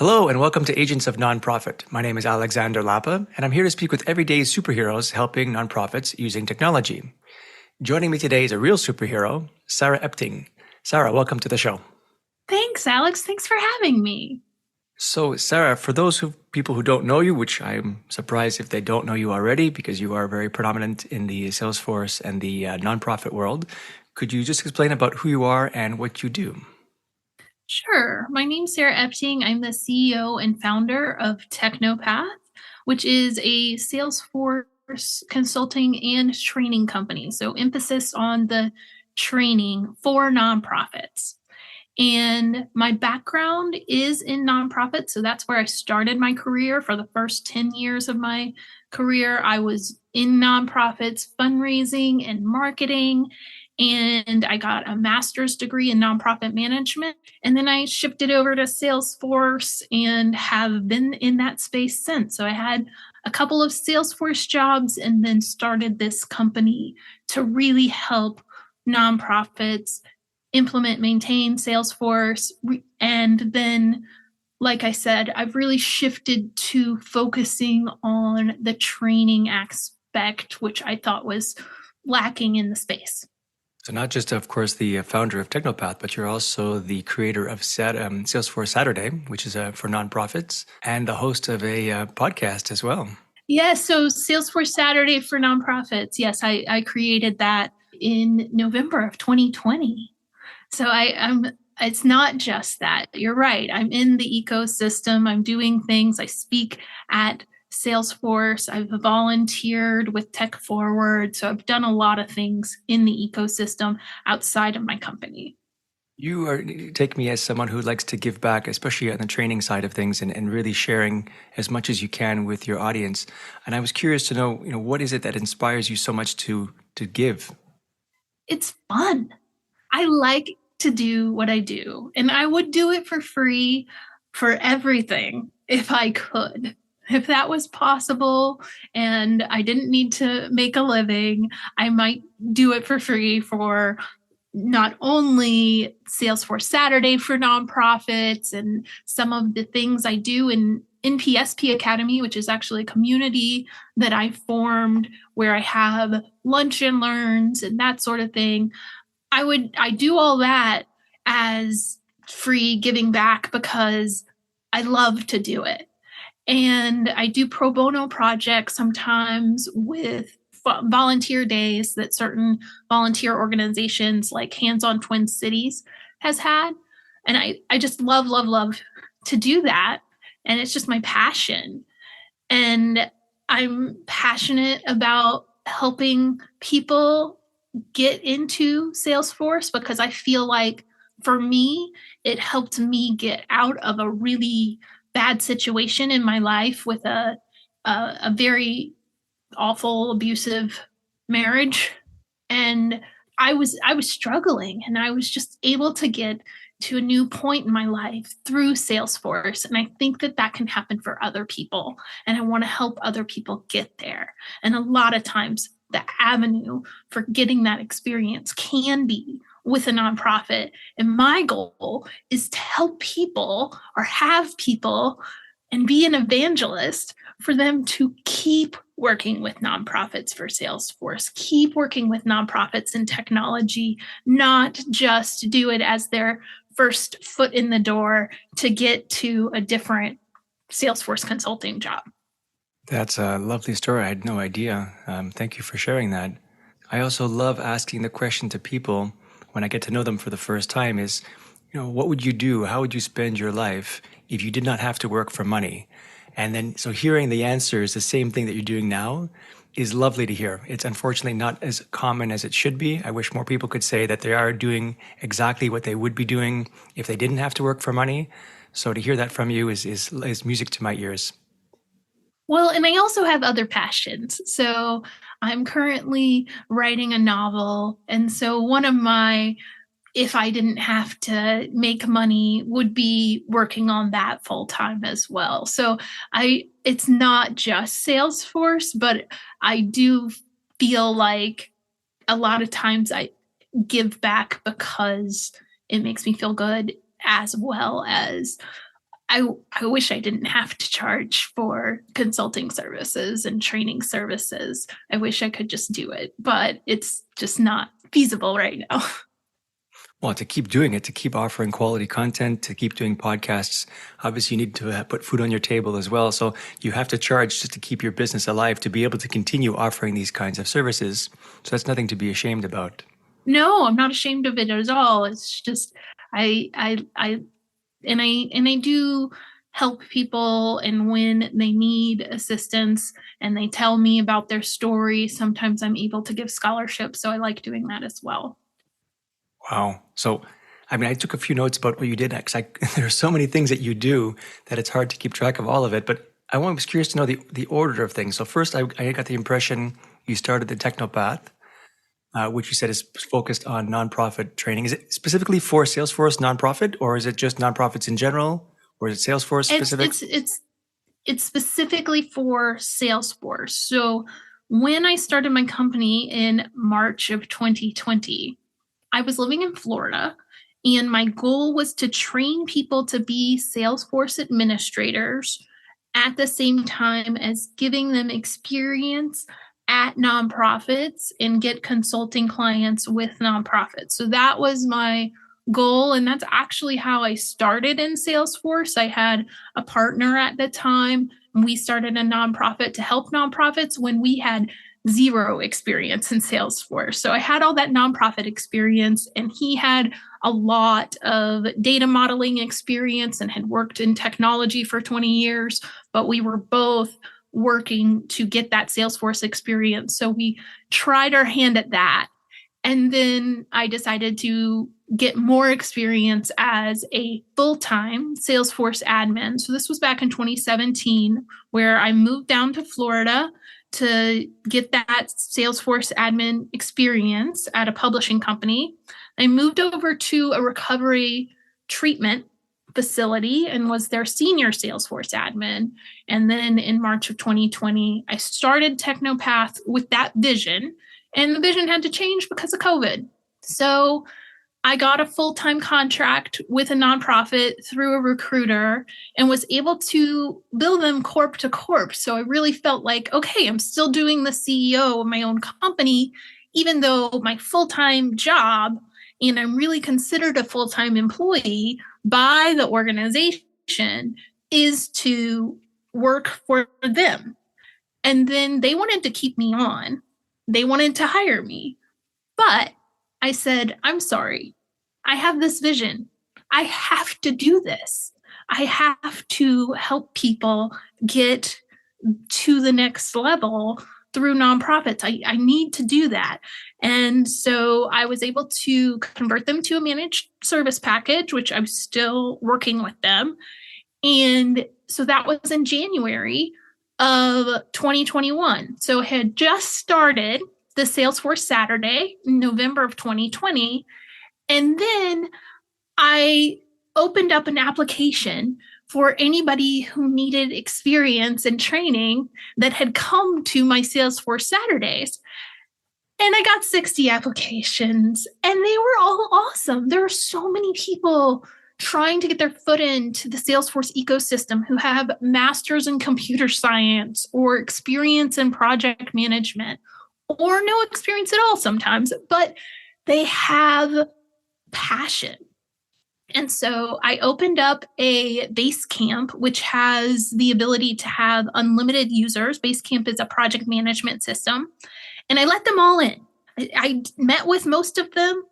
Hello and welcome to Agents of Nonprofit. My name is Alexander Lapa, and I'm here to speak with everyday superheroes helping nonprofits using technology. Joining me today is a real superhero, Sarah Epting. Sarah, welcome to the show. Thanks, Alex. Thanks for having me. So, Sarah, for those people who don't know you, which I'm surprised if they don't know you already because you are very predominant in the Salesforce and the nonprofit world, could you just explain about who you are and what you do? Sure. My name's Sarah Epting. I'm the CEO and founder of Technopath, which is a Salesforce consulting and training company. So, emphasis on the training for nonprofits. And my background is in nonprofits. So, that's where I started my career. For the first 10 years of my career, I was in nonprofits, fundraising and marketing. And I got a master's degree in nonprofit management. And then I shifted over to Salesforce and have been in that space since. So I had a couple of Salesforce jobs and then started this company to really help nonprofits implement, maintain Salesforce. And then, like I said, I've really shifted to focusing on the training aspect, which I thought was lacking in the space. So not just, of course, the founder of Technopath, but you're also the creator of Salesforce Saturday, which is for nonprofits, and the host of a podcast as well. Yes, so Salesforce Saturday for nonprofits. Yes, I created that in November of 2020. So I'm. It's not just that. You're right. I'm in the ecosystem. I'm doing things. I speak at Salesforce. I've volunteered with Tech Forward. So I've done a lot of things in the ecosystem outside of my company. You take me as someone who likes to give back, especially on the training side of things and really sharing as much as you can with your audience. And I was curious to know, what is it that inspires you so much to give? It's fun. I like to do what I do, and I would do it for free for everything if I could. If that was possible and I didn't need to make a living, I might do it for free for not only Salesforce Saturday for nonprofits and some of the things I do in NPSP Academy, which is actually a community that I formed where I have lunch and learns and that sort of thing. I do all that as free giving back because I love to do it. And I do pro bono projects sometimes with volunteer days that certain volunteer organizations like Hands on Twin Cities has had. And I just love, love, love to do that. And it's just my passion. And I'm passionate about helping people get into Salesforce because I feel like for me, it helped me get out of a really bad situation in my life with a very awful, abusive marriage. And I was struggling and I was just able to get to a new point in my life through Salesforce. And I think that that can happen for other people. And I want to help other people get there. And a lot of times, the avenue for getting that experience can be with a nonprofit. And my goal is to help people or have people and be an evangelist for them to keep working with nonprofits for Salesforce, keep working with nonprofits in technology, not just do it as their first foot in the door to get to a different Salesforce consulting job. That's a lovely story. I had no idea. Thank you for sharing that. I also love asking the question to people when I get to know them for the first time is, what would you do? How would you spend your life if you did not have to work for money? And then, so hearing the answer is the same thing that you're doing now is lovely to hear. It's unfortunately not as common as it should be. I wish more people could say that they are doing exactly what they would be doing if they didn't have to work for money. So to hear that from you is music to my ears. Well, and I also have other passions. So I'm currently writing a novel. And so one of my, if I didn't have to make money, would be working on that full time as well. So it's not just Salesforce, but I do feel like a lot of times I give back because it makes me feel good as well as I wish I didn't have to charge for consulting services and training services. I wish I could just do it, but it's just not feasible right now. Well, to keep doing it, to keep offering quality content, to keep doing podcasts, obviously you need to put food on your table as well. So you have to charge just to keep your business alive, to be able to continue offering these kinds of services. So that's nothing to be ashamed about. No, I'm not ashamed of it at all. It's just I do help people, and when they need assistance and they tell me about their story, sometimes I'm able to give scholarships. So I like doing that as well. Wow. So, I mean, I took a few notes about what you did because there are so many things that you do that it's hard to keep track of all of it. But was curious to know the order of things. So first, I got the impression you started the Technopath, which you said is focused on nonprofit training. Is it specifically for Salesforce nonprofit, or is it just nonprofits in general, or is it Salesforce It's specific? it's it's it's specifically for Salesforce. So when I started my company in March of 2020, I was living in Florida, and my goal was to train people to be Salesforce administrators at the same time as giving them experience at nonprofits and get consulting clients with nonprofits. So that was my goal. And that's actually how I started in Salesforce. I had a partner at the time, and we started a nonprofit to help nonprofits when we had zero experience in Salesforce. So I had all that nonprofit experience, and he had a lot of data modeling experience and had worked in technology for 20 years, but we were both working to get that Salesforce experience. So we tried our hand at that. And then I decided to get more experience as a full-time Salesforce admin. So this was back in 2017, where I moved down to Florida to get that Salesforce admin experience at a publishing company. I moved over to a recovery treatment facility and was their senior Salesforce admin. And then in March of 2020, I started Technopath with that vision, and the vision had to change because of COVID. So I got a full-time contract with a nonprofit through a recruiter and was able to bill them corp to corp. So I really felt like, okay, I'm still doing the CEO of my own company, even though my full-time job, and I'm really considered a full-time employee by the organization, is to work for them. And then they wanted to keep me on. They wanted to hire me. But I said, I'm sorry. I have this vision. I have to do this. I have to help people get to the next level through nonprofits. I need to do that. And so I was able to convert them to a managed service package, which I'm still working with them. And so that was in January of 2021. So I had just started the Salesforce Saturday in November of 2020. And then I opened up an application for anybody who needed experience and training that had come to my Salesforce Saturdays. And I got 60 applications, and they were all awesome. There are so many people trying to get their foot into the Salesforce ecosystem who have masters in computer science or experience in project management or no experience at all sometimes, but they have passion. And so I opened up a Basecamp, which has the ability to have unlimited users. Basecamp is a project management system. And I let them all in. I met with most of them,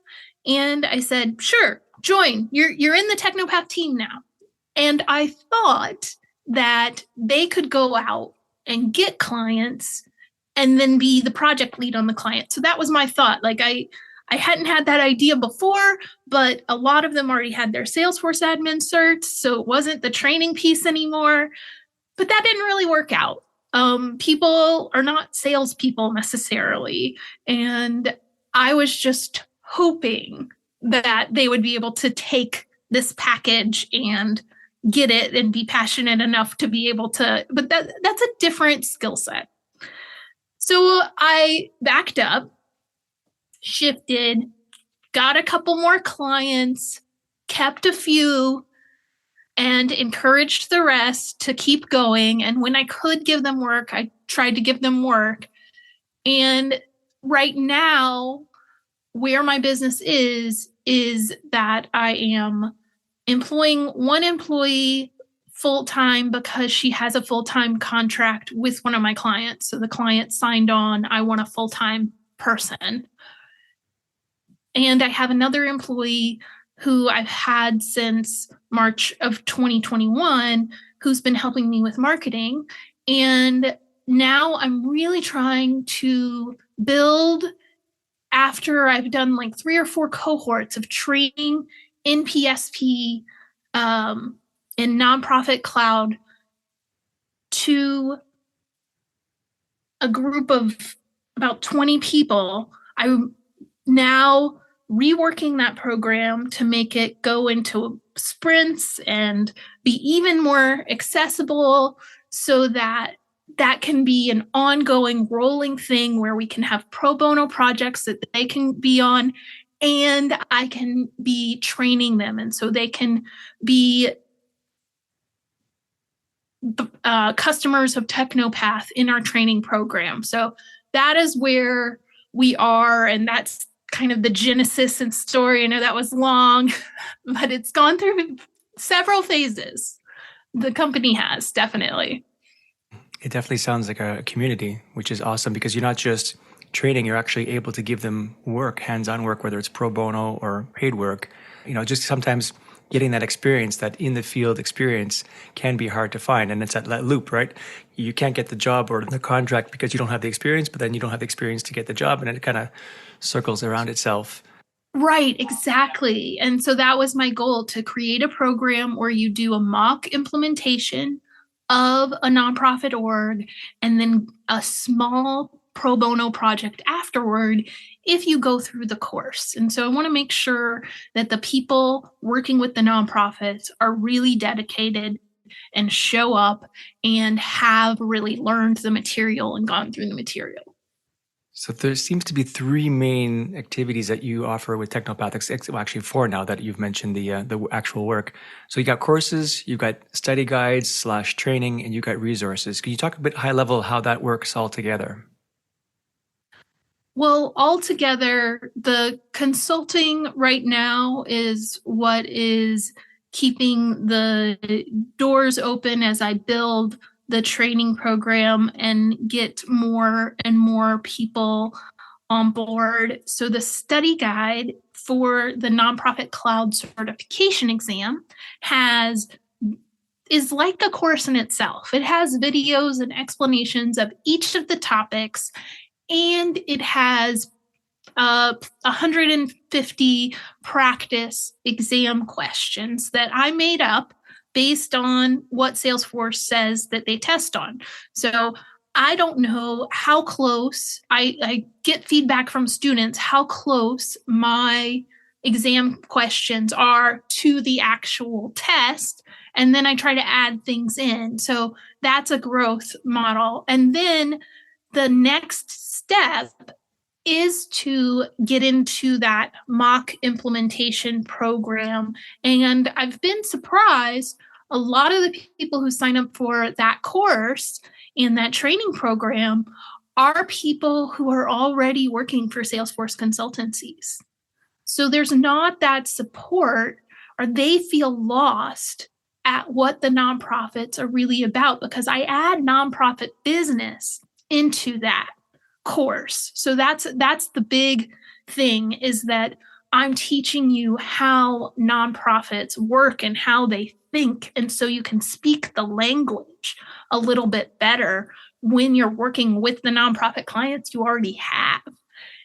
and I said, sure, join. You're in the Technopath team now. And I thought that they could go out and get clients and then be the project lead on the client. So that was my thought. Like I hadn't had that idea before, but a lot of them already had their Salesforce admin certs, so it wasn't the training piece anymore. But that didn't really work out. People are not salespeople necessarily, and I was just hoping that they would be able to take this package and get it and be passionate enough to be able to. But that's a different skill set. So I backed up, shifted, got a couple more clients, kept a few, and encouraged the rest to keep going. And when I could give them work, I tried to give them work. And right now, where my business is that I am employing one employee full time because she has a full time contract with one of my clients. So the client signed on, I want a full time person. And I have another employee who I've had since March of 2021 who's been helping me with marketing. And now I'm really trying to build, after I've done like 3 or 4 cohorts of training in PSP, in nonprofit cloud, to a group of about 20 people. I'm now reworking that program to make it go into sprints and be even more accessible, so that that can be an ongoing rolling thing where we can have pro bono projects that they can be on, and I can be training them, and so they can be customers of Technopath in our training program. So that is where we are, and that's kind of the genesis and story. I know that was long, but it's gone through several phases. The company has, definitely. It definitely sounds like a community, which is awesome because you're not just training, you're actually able to give them work, hands-on work, whether it's pro bono or paid work. Just sometimes getting that experience, that in the field experience can be hard to find. And it's that loop, right? You can't get the job or the contract because you don't have the experience, but then you don't have the experience to get the job, and it kind of circles around itself. Right, exactly. And so that was my goal, to create a program where you do a mock implementation of a nonprofit org and then a small pro bono project afterward if you go through the course. And so I want to make sure that the people working with the nonprofits are really dedicated and show up and have really learned the material and gone through the material. So there seems to be 3 main activities that you offer with Technopath. Well, actually 4 now that you've mentioned the actual work. So you got courses, you got study guides / training, and you got resources. Can you talk a bit high level how that works all together? Well, altogether, the consulting right now is what is keeping the doors open as I build the training program and get more and more people on board. So the study guide for the nonprofit cloud certification exam is like a course in itself. It has videos and explanations of each of the topics, and it has 150 practice exam questions that I made up based on what Salesforce says that they test on. So I don't know how close, I get feedback from students how close my exam questions are to the actual test. And then I try to add things in. So that's a growth model. And then the next step is to get into that mock implementation program. And I've been surprised, a lot of the people who sign up for that course in that training program are people who are already working for Salesforce consultancies. So there's not that support, or they feel lost at what the nonprofits are really about, because I add nonprofit business into that course. So that's the big thing, is that I'm teaching you how nonprofits work and how they think. And so you can speak the language a little bit better when you're working with the nonprofit clients you already have.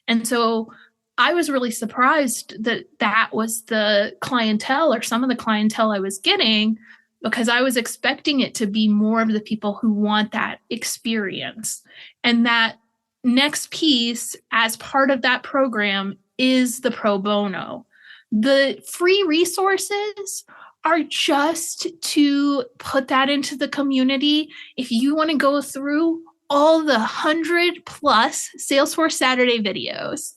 And so I was really surprised that that was the clientele, or some of the clientele I was getting, because I was expecting it to be more of the people who want that experience. And that next piece, as part of that program, is the pro bono. The free resources are just to put that into the community. If you want to go through all the 100+ Salesforce Saturday videos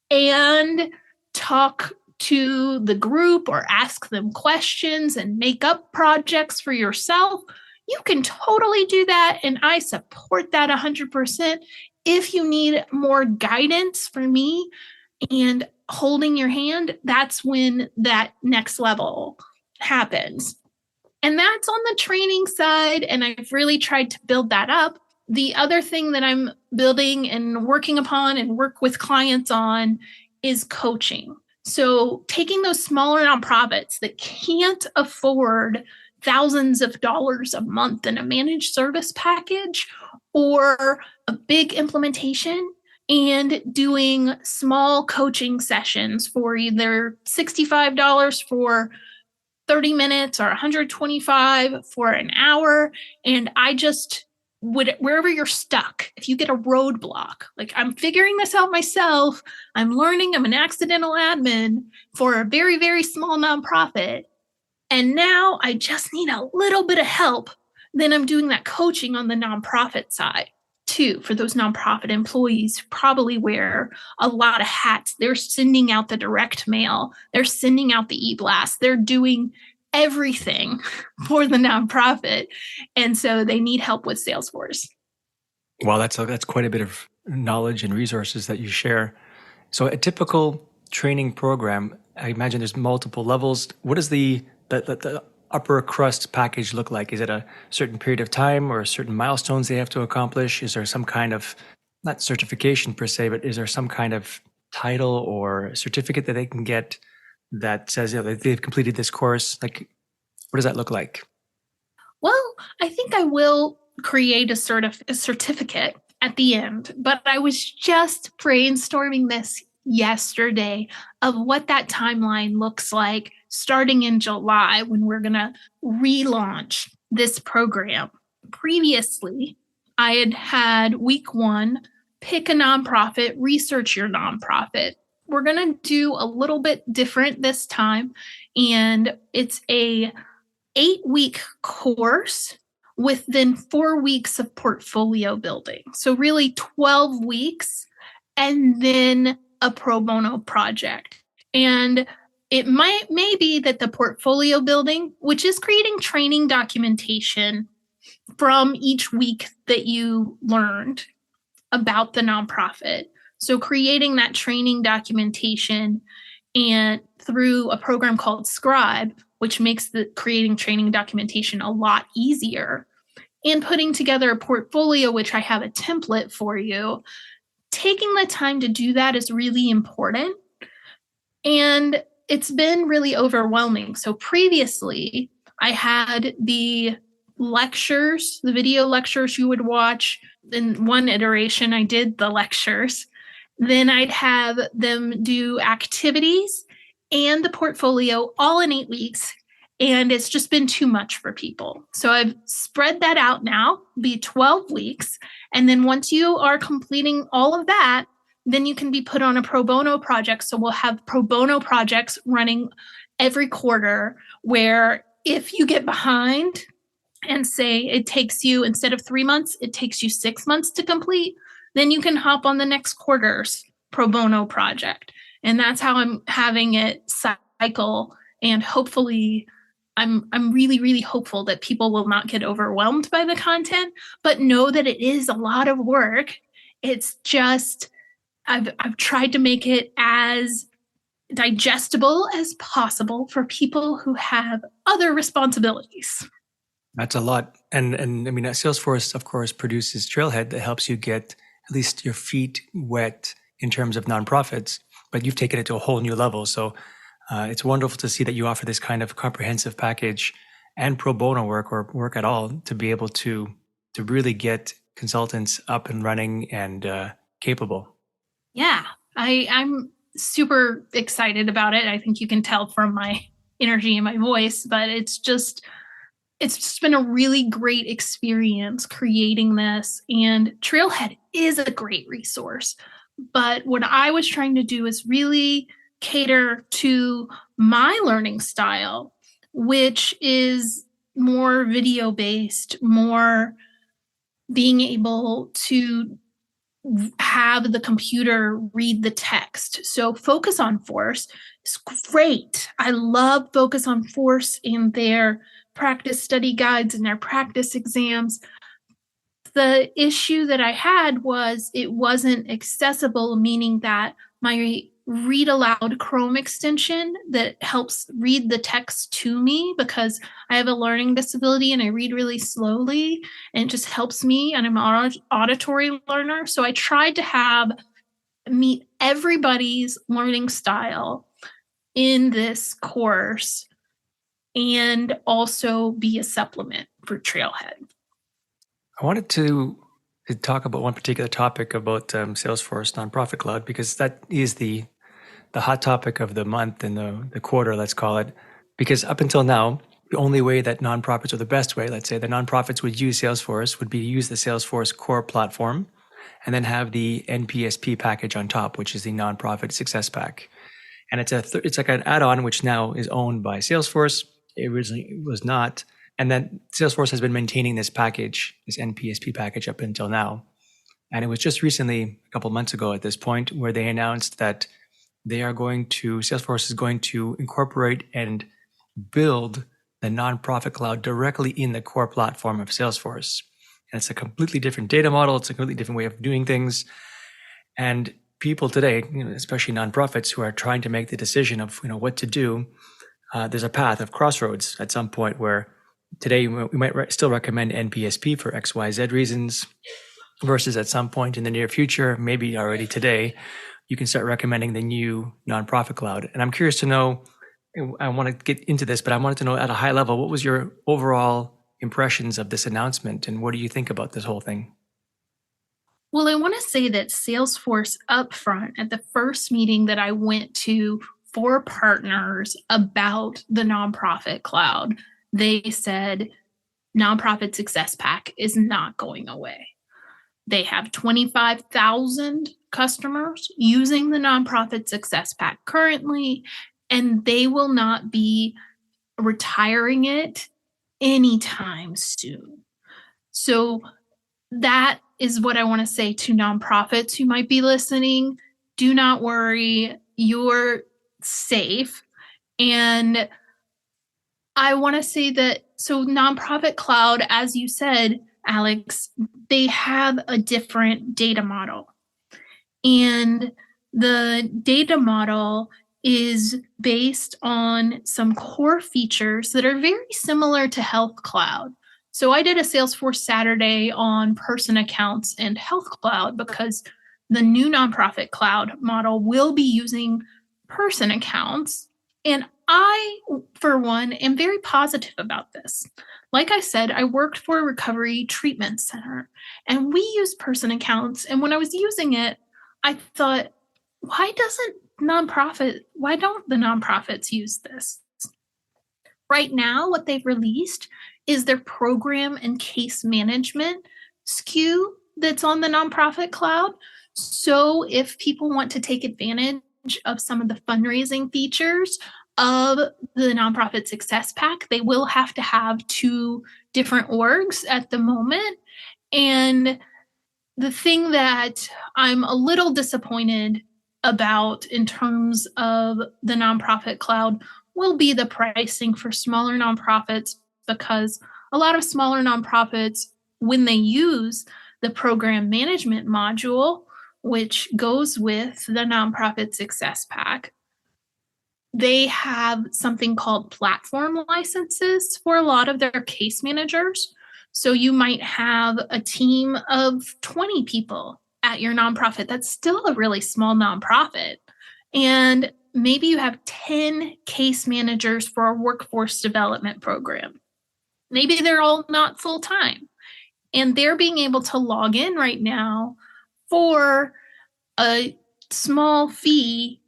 and talk to the group or ask them questions and make up projects for yourself, you can totally do that. And I support that 100%. If you need more guidance from me and holding your hand, that's when that next level happens. And that's on the training side. And I've really tried to build that up. The other thing that I'm building and working upon and work with clients on is coaching. So taking those smaller nonprofits that can't afford thousands of dollars a month in a managed service package or a big implementation and doing small coaching sessions for either $65 for 30 minutes or 125 for an hour. And I just would, wherever you're stuck, if you get a roadblock, like I'm figuring this out myself, I'm learning, I'm an accidental admin for a very, very small nonprofit. And now I just need a little bit of help. Then I'm doing that coaching on the nonprofit side too, for those nonprofit employees who probably wear a lot of hats. They're sending out the direct mail, they're sending out the e-blast, they're doing everything for the nonprofit. And so they need help with Salesforce. Well, that's quite a bit of knowledge and resources that you share. So a typical training program, I imagine there's multiple levels. What does the upper crust package look like? Is it a certain period of time or certain milestones they have to accomplish? Is there some kind of, not certification per se, but is there some kind of title or certificate that they can get that says, that they've completed this course? Like, what does that look like? Well, I think I will create a certificate at the end, but I was just brainstorming this yesterday of what that timeline looks like starting in July when we're going to relaunch this program. Previously, I had week 1, pick a nonprofit, research your nonprofit. We're going to do a little bit different this time, and it's a 8-week course with then 4 weeks of portfolio building. So really 12 weeks and then a pro bono project. And it may be that the portfolio building, which is creating training documentation from each week that you learned about the nonprofit. So creating that training documentation and through a program called Scribe, which makes the creating training documentation a lot easier, and putting together a portfolio, which I have a template for you. Taking the time to do that is really important. And it's been really overwhelming. So previously, I had the lectures, the video lectures you would watch. In one iteration, I did the lectures. Then I'd have them do activities and the portfolio all in 8 weeks. And it's just been too much for people. So I've spread that out now, be 12 weeks. And then once you are completing all of that, then you can be put on a pro bono project. So we'll have pro bono projects running every quarter where if you get behind and say it takes you, instead of 3 months, it takes you 6 months to complete, then you can hop on the next quarter's pro bono project. And that's how I'm having it cycle. And hopefully, I'm really, really hopeful that people will not get overwhelmed by the content, but know that it is a lot of work. It's just, I've tried to make it as digestible as possible for people who have other responsibilities. That's a lot. And I mean, Salesforce, of course, produces Trailhead that helps you get at least your feet wet in terms of nonprofits, but you've taken it to a whole new level. So it's wonderful to see that you offer this kind of comprehensive package and pro bono work or work at all to be able to really get consultants up and running and capable. Yeah, I'm super excited about it. I think you can tell from my energy and my voice, but it's just been a really great experience creating this. And Trailhead is a great resource. But what I was trying to do is really cater to my learning style, which is more video based, more being able to have the computer read the text. So focus on force. It's great. I love Focus on Force and their practice study guides and their practice exams. The issue that I had was it wasn't accessible, meaning that my read aloud Chrome extension that helps read the text to me, because I have a learning disability and I read really slowly, and it just helps me, and I'm an auditory learner. So I tried to meet everybody's learning style in this course and also be a supplement for Trailhead. I wanted to talk about one particular topic about Salesforce Nonprofit Cloud, because that is the hot topic of the month and the quarter, let's call it. Because up until now, the only way that nonprofits, or the best way, let's say, the nonprofits would use Salesforce would be to use the Salesforce core platform and then have the NPSP package on top, which is the Nonprofit Success Pack. And it's like an add-on which now is owned by Salesforce. It originally was not. And then Salesforce has been maintaining this package, this NPSP package, up until now. And it was just recently, a couple months ago at this point, where they announced that Salesforce is going to incorporate and build the nonprofit cloud directly in the core platform of Salesforce. And it's a completely different data model. It's a completely different way of doing things. And people today, especially nonprofits who are trying to make the decision of what to do, there's a path of crossroads at some point where today we might still recommend NPSP for XYZ reasons, versus at some point in the near future, maybe already today, you can start recommending the new nonprofit cloud. And I'm curious to know, I want to get into this, but I wanted to know at a high level, what was your overall impressions of this announcement, and what do you think about this whole thing? Well, I want to say that Salesforce upfront at the first meeting that I went to for partners about the nonprofit cloud, they said Nonprofit Success Pack is not going away. They have 25,000 customers using the Nonprofit Success Pack currently, and they will not be retiring it anytime soon. So that is what I want to say to nonprofits who might be listening. Do not worry, you're safe. And I want to say that, so Nonprofit Cloud, as you said, Alex, they have a different data model. And the data model is based on some core features that are very similar to Health Cloud. So I did a Salesforce Saturday on person accounts and Health Cloud, because the new nonprofit cloud model will be using person accounts. And I, for one, am very positive about this. Like I said, I worked for a recovery treatment center and we use person accounts. And when I was using it, I thought, why don't the nonprofits use this? Right now, what they've released is their program and case management SKU that's on the nonprofit cloud. So if people want to take advantage of some of the fundraising features of the Nonprofit Success Pack, they will have to have two different orgs at the moment. And the thing that I'm a little disappointed about in terms of the nonprofit cloud will be the pricing for smaller nonprofits, because a lot of smaller nonprofits, when they use the program management module, which goes with the Nonprofit Success Pack, they have something called platform licenses for a lot of their case managers. So you might have a team of 20 people at your nonprofit. That's still a really small nonprofit. And maybe you have 10 case managers for a workforce development program. Maybe they're all not full-time. And they're being able to log in right now for a small fee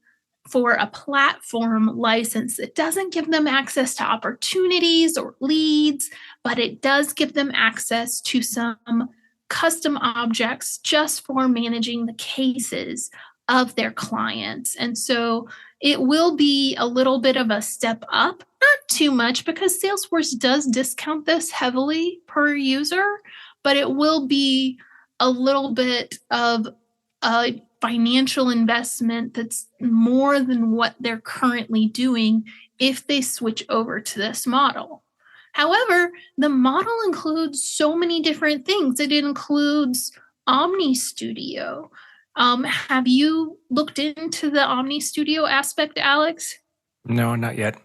for a platform license. It doesn't give them access to opportunities or leads, but it does give them access to some custom objects just for managing the cases of their clients. And so it will be a little bit of a step up, not too much, because Salesforce does discount this heavily per user, but it will be a little bit of a financial investment that's more than what they're currently doing if they switch over to this model. However, the model includes so many different things. It includes Omni Studio. Have you looked into the Omni Studio aspect, Alex? No, not yet.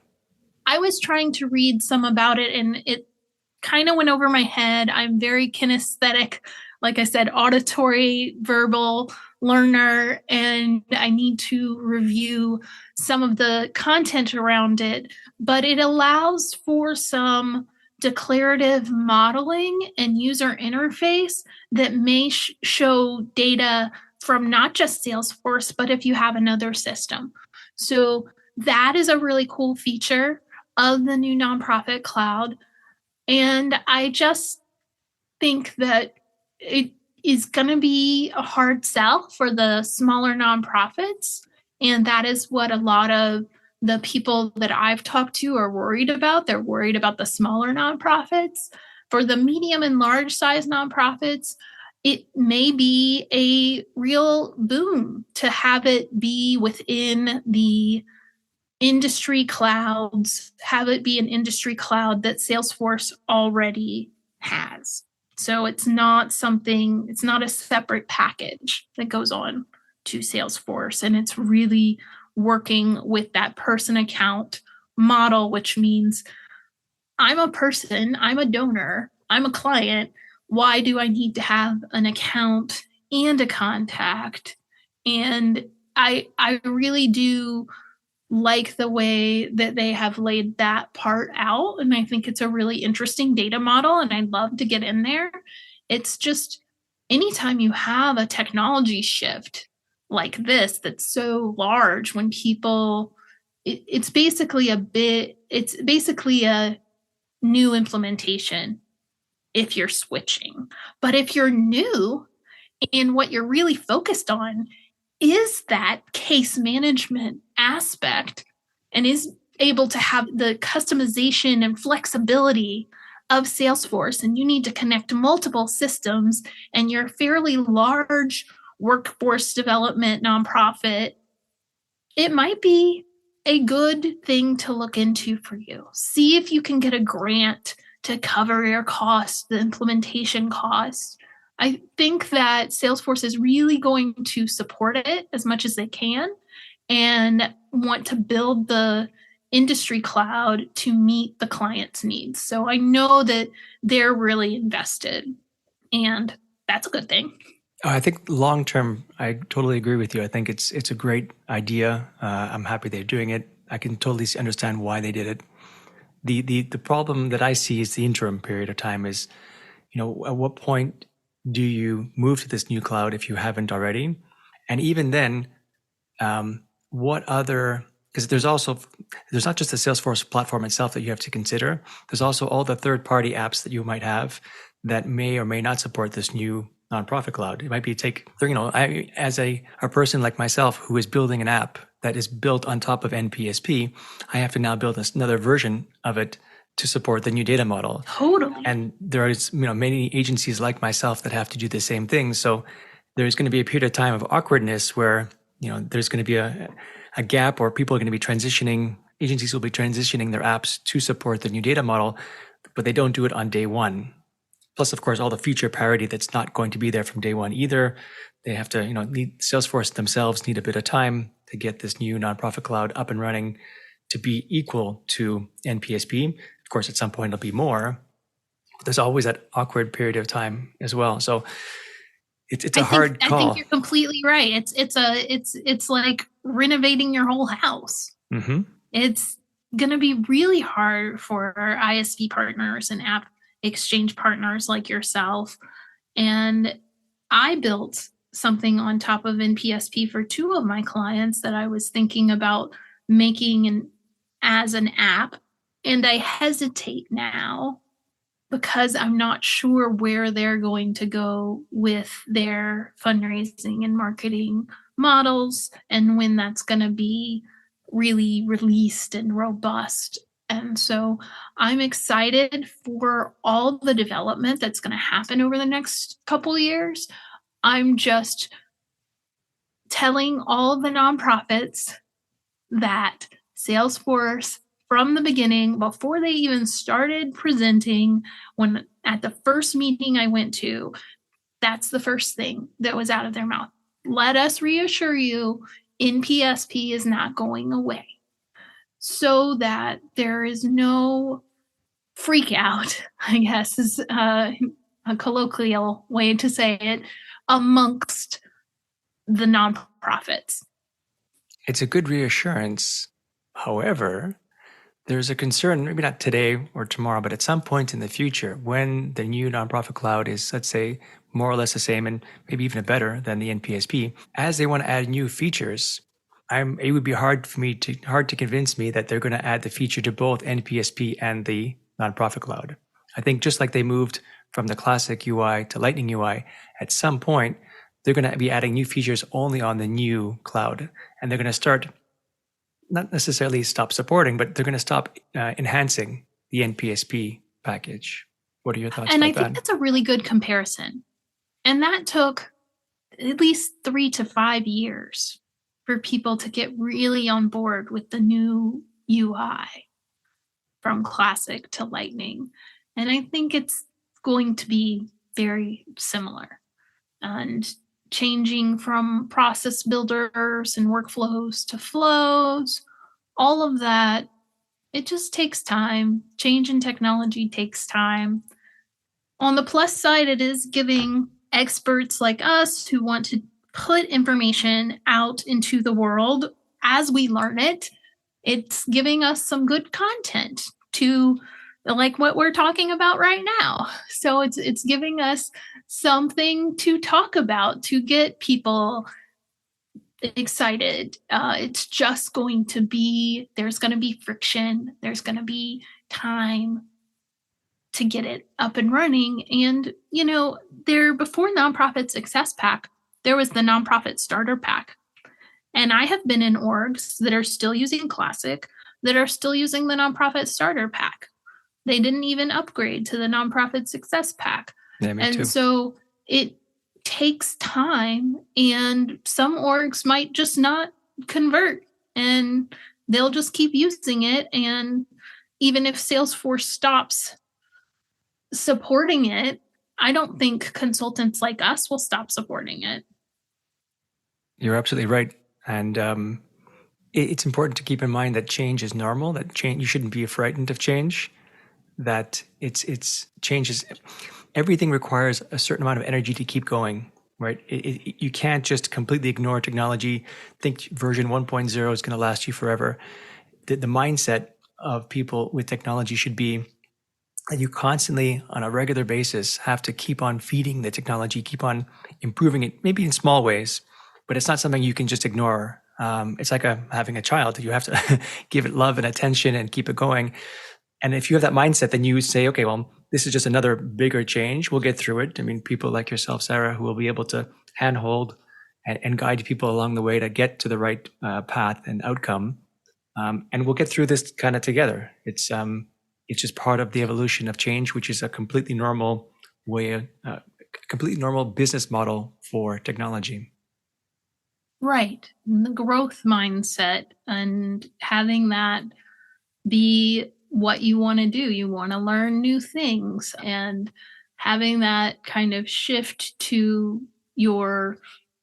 I was trying to read some about it and it kind of went over my head. I'm very kinesthetic, like I said, auditory, verbal learner, and I need to review some of the content around it. But it allows for some declarative modeling and user interface that may show data from not just Salesforce, but if you have another system. So that is a really cool feature of the new nonprofit cloud. And I just think that it is going to be a hard sell for the smaller nonprofits. And that is what a lot of the people that I've talked to are worried about. They're worried about the smaller nonprofits. For the medium and large size nonprofits, it may be a real boom to have it be within the industry clouds, have it be an industry cloud that Salesforce already has. So it's not something, it's not a separate package that goes on to Salesforce. And it's really working with that person account model, which means I'm a person, I'm a donor, I'm a client. Why do I need to have an account and a contact? And I really do like the way that they have laid that part out. And I think it's a really interesting data model, and I'd love to get in there. It's just anytime you have a technology shift like this that's so large, when people, it's basically a new implementation if you're switching. But if you're new and what you're really focused on is that case management aspect and is able to have the customization and flexibility of Salesforce, and you need to connect multiple systems, and you're a fairly large workforce development nonprofit, it might be a good thing to look into for you. See if you can get a grant to cover your costs, the implementation costs. I think that Salesforce is really going to support it as much as they can and want to build the industry cloud to meet the client's needs. So I know that they're really invested, and that's a good thing. I think long term, I totally agree with you. I think it's a great idea. I'm happy they're doing it. I can totally understand why they did it. The problem that I see is the interim period of time is, at what point do you move to this new cloud if you haven't already? And even then, what other, because there's not just the Salesforce platform itself that you have to consider. There's also all the third-party apps that you might have that may or may not support this new nonprofit cloud. It might be as a person like myself who is building an app that is built on top of NPSP, I have to now build another version of it to support the new data model. Totally. And there is, many agencies like myself that have to do the same thing. So there's going to be a period of time of awkwardness where, there's going to be a gap, or people are going to be transitioning, agencies will be transitioning their apps to support the new data model, but they don't do it on day one. Plus, of course, all the feature parity that's not going to be there from day one either. They have to, Salesforce themselves need a bit of time to get this new nonprofit cloud up and running to be equal to NPSP. Of course, at some point it'll be more. But there's always that awkward period of time as well. So it's a hard call. I think you're completely right. It's like renovating your whole house. Mm-hmm. It's going to be really hard for our ISV partners and app exchange partners like yourself. And I built something on top of NPSP for two of my clients that I was thinking about making as an app. And I hesitate now because I'm not sure where they're going to go with their fundraising and marketing models and when that's going to be really released and robust. And so I'm excited for all the development that's going to happen over the next couple of years. I'm just telling all of the nonprofits that Salesforce, from the beginning, before they even started presenting, when at the first meeting I went to, that's the first thing that was out of their mouth. Let us reassure you, NPSP is not going away, so that there is no freak out, I guess is a colloquial way to say it, amongst the nonprofits. It's a good reassurance. However, there's a concern, maybe not today or tomorrow, but at some point in the future, when the new nonprofit cloud is, let's say, more or less the same and maybe even better than the NPSP, as they want to add new features, it would be hard to convince me that they're going to add the feature to both NPSP and the nonprofit cloud. I think just like they moved from the classic UI to Lightning UI, at some point they're going to be adding new features only on the new cloud, and they're going to start not necessarily stop supporting, but they're going to stop enhancing the NPSP package. What are your thoughts And about I think that? that's a really good comparison. And that took at least 3 to 5 years for people to get really on board with the new UI from Classic to Lightning. And I think it's going to be very similar. And changing from process builders and workflows to flows, all of that, it just takes time. Change in technology takes time. On the plus side, it is giving experts like us who want to put information out into the world as we learn it, it's giving us some good content to, like what we're talking about right now. So it's giving us something to talk about to get people excited. It's just going to be, there's going to be friction, there's going to be time to get it up and running. And, you know, there, before Nonprofit Success Pack, there was the Nonprofit Starter Pack. And I have been in orgs that are still using Classic, that are still using the Nonprofit Starter Pack. They didn't even upgrade to the Nonprofit Success Pack. Yeah, me And too. so it takes time, and some orgs might just not convert, and they'll just keep using it. And even if Salesforce stops supporting it, I don't think consultants like us will stop supporting it. You're absolutely right. And it's important to keep in mind that change is normal, that change, you shouldn't be frightened of change, that it's changes. Everything requires a certain amount of energy to keep going, right? You can't just completely ignore technology, think version 1.0 is going to last you forever. The mindset of people with technology should be that you constantly, on a regular basis, have to keep on feeding the technology, keep on improving it, maybe in small ways, but it's not something you can just ignore. It's like having a child. You have to give it love and attention and keep it going. And if you have that mindset, then you say, okay, well, this is just another bigger change. We'll get through it. I mean, people like yourself, Sarah, who will be able to handhold and guide people along the way to get to the right path and outcome. And we'll get through this kind of together. It's just part of the evolution of change, which is a completely normal way, completely normal business model for technology. Right. And the growth mindset and having that be what you want to do. You want to learn new things, and having that kind of shift to your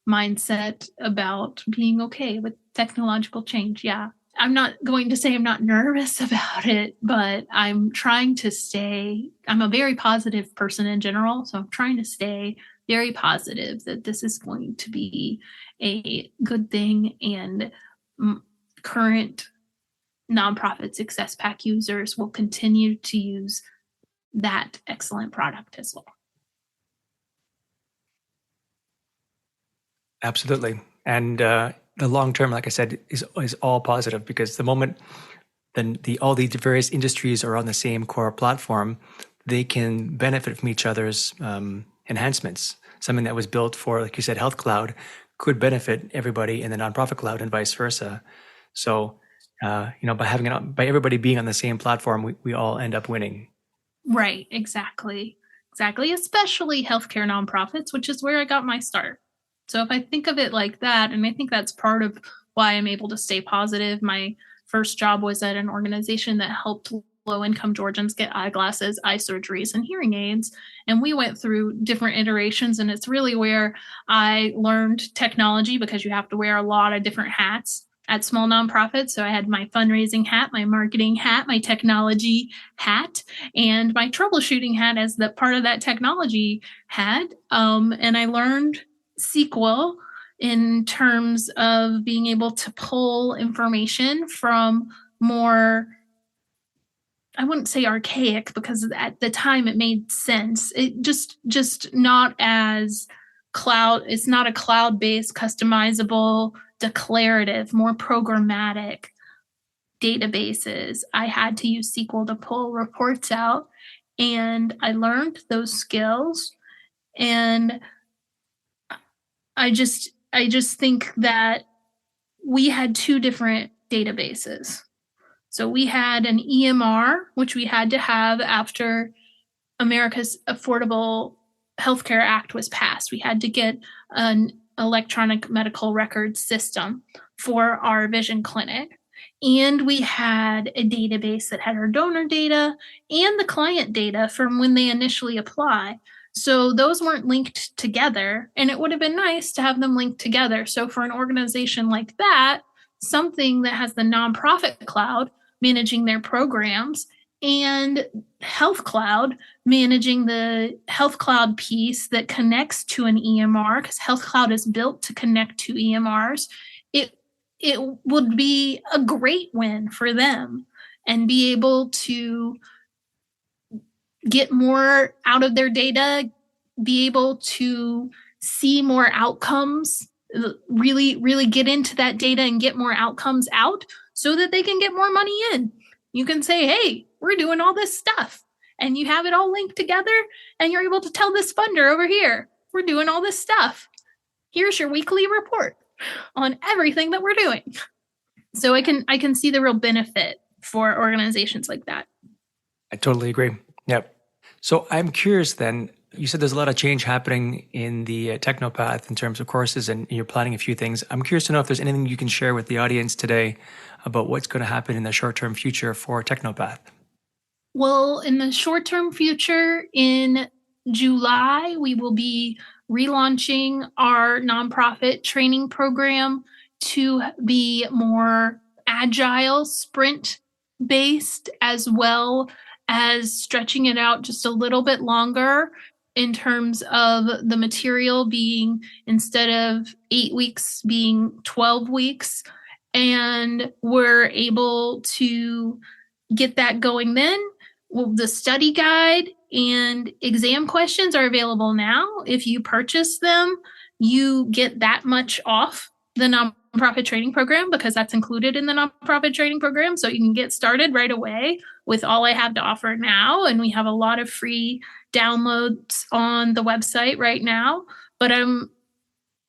mindset about being okay with technological change. Yeah. I'm not going to say I'm not nervous about it, but I'm trying to stay, I'm a very positive person in general. So I'm trying to stay very positive that this is going to be a good thing, and current Nonprofit Success Pack users will continue to use that excellent product as well. Absolutely. And the long term, like I said, is all positive, because the moment then all the various industries are on the same core platform, they can benefit from each other's enhancements. Something that was built for, like you said, Health Cloud could benefit everybody in the nonprofit cloud and vice versa. So, by everybody being on the same platform, we all end up winning. Right, exactly. Exactly, especially healthcare nonprofits, which is where I got my start. So if I think of it like that, and I think that's part of why I'm able to stay positive. My first job was at an organization that helped low income Georgians get eyeglasses, eye surgeries, and hearing aids. And we went through different iterations. And it's really where I learned technology because you have to wear a lot of different hats at small nonprofits. So I had my fundraising hat, my marketing hat, my technology hat, and my troubleshooting hat as the part of that technology hat. And I learned SQL in terms of being able to pull information from more, I wouldn't say archaic because at the time it made sense. It just not as cloud, it's not a cloud-based, customizable, declarative, more programmatic databases. I had to use SQL to pull reports out, and I learned those skills. And I just think that we had two different databases. So we had an EMR, which we had to have after America's Affordable Healthcare Act was passed. We had to get an electronic medical record system for our vision clinic. And we had a database that had our donor data and the client data from when they initially apply. So those weren't linked together, and it would have been nice to have them linked together. So for an organization like that, something that has the nonprofit cloud managing their programs and Health Cloud managing the Health Cloud piece that connects to an EMR, because Health Cloud is built to connect to EMRs, it would be a great win for them and be able to get more out of their data, be able to see more outcomes, really get into that data and get more outcomes out so that they can get more money in. You can say, hey, we're doing all this stuff, and you have it all linked together, and you're able to tell this funder over here, we're doing all this stuff. Here's your weekly report on everything that we're doing. So I can see the real benefit for organizations like that. I totally agree. Yep. So I'm curious then, you said there's a lot of change happening in the Technopath in terms of courses, and you're planning a few things. I'm curious to know if there's anything you can share with the audience today about what's going to happen in the short-term future for Technopath. Well, in the short-term future, in July, we will be relaunching our nonprofit training program to be more agile, sprint based, as well as stretching it out just a little bit longer in terms of the material being, instead of 8 weeks, being 12 weeks. And we're able to get that going then. Well, the study guide and exam questions are available now. If you purchase them, you get that much off the nonprofit training program because that's included in the nonprofit training program. So you can get started right away with all I have to offer now. And we have a lot of free downloads on the website right now. But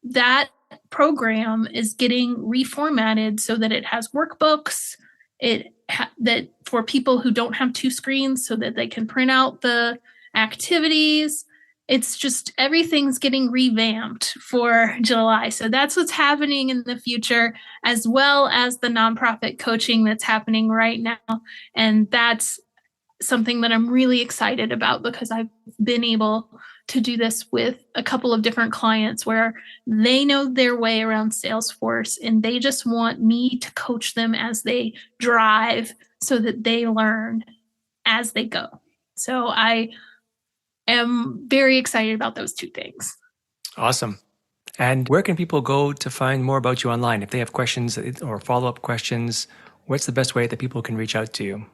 that program is getting reformatted so that it has workbooks, that for people who don't have two screens so that they can print out the activities. It's just everything's getting revamped for July. So that's what's happening in the future, as well as the nonprofit coaching that's happening right now. And that's something that I'm really excited about because I've been able to do this with a couple of different clients where they know their way around Salesforce and they just want me to coach them as they drive so that they learn as they go. So I am very excited about those two things. Awesome. And where can people go to find more about you online? If they have questions or follow-up questions, what's the best way that people can reach out to you?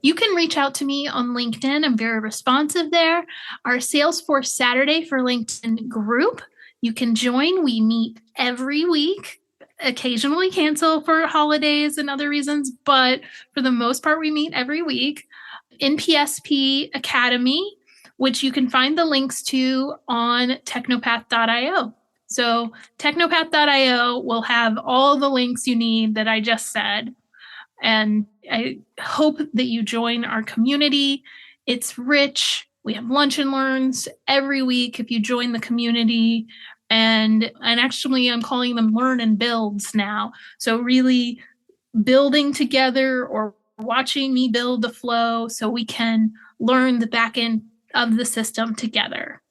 You can reach out to me on LinkedIn. I'm very responsive there. Our Salesforce Saturday for LinkedIn group, you can join. We meet every week, occasionally cancel for holidays and other reasons, but for the most part, we meet every week. NPSP Academy, which you can find the links to on technopath.io. So technopath.io will have all the links you need that I just said. And I hope that you join our community. It's rich. We have lunch and learns every week if you join the community. And actually I'm calling them learn and builds now. So really building together or watching me build the flow so we can learn the back end of the system together.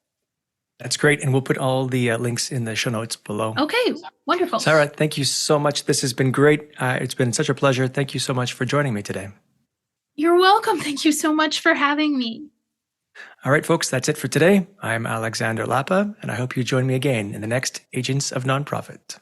That's great. And we'll put all the links in the show notes below. Okay, wonderful. Sarah, thank you so much. This has been great. It's been such a pleasure. Thank you so much for joining me today. You're welcome. Thank you so much for having me. All right, folks, that's it for today. I'm Alexander Lapa, and I hope you join me again in the next Agents of Nonprofit.